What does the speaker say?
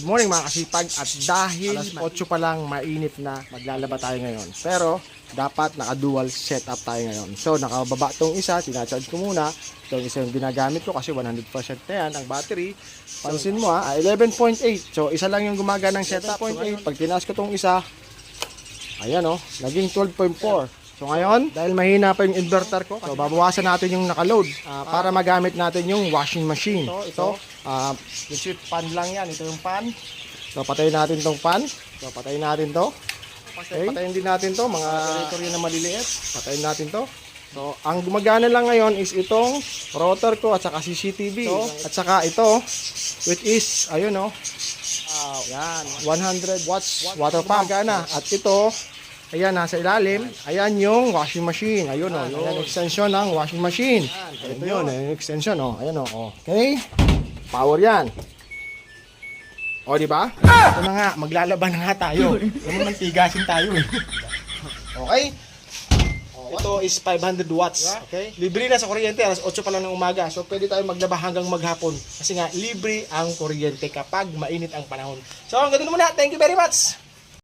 Good morning mga kasipag. At dahil alas 8 pa lang, mainit na, maglalaba tayo ngayon. Pero dapat naka-dual setup tayo ngayon. So nakababa tong isa, sinacharge ko muna. Itong isa yung ginagamit ko kasi 100% na yan ang battery. Pansin mo 11.8. So isa lang yung gumagana ng setup. 11.8. Pag tinaas ko tong isa, ayan naging 12.4. So ngayon, dahil mahina pa yung inverter ko, so babawasan natin yung nakaload para magamit natin yung washing machine. Ito, yung pan lang yan. Ito yung pan. So patayin natin tong pan. So patayin natin to. Okay. Patayin din natin to, mga generator na maliliit. Patayin natin to. So ang gumagana lang ngayon is itong rotor ko at saka CCTV. At saka ito, which is, ayun yan, 100 watts water pump. At ito, ayan, nasa ilalim. Ayan yung washing machine. Ayun yung extension ng washing machine. Ito yun, yung extension Ayan Okay. Power yan. O, di ba? Ito na nga, maglalaban na nga tayo. Naman tigasin tayo eh. Okay? Ito is 500 watts. Okay? Libre na sa kuryente. Alas 8 pa lang ng umaga. So, pwede tayo maglaba hanggang maghapon. Kasi nga, libre ang kuryente kapag mainit ang panahon. So, hanggang doon muna. Thank you very much.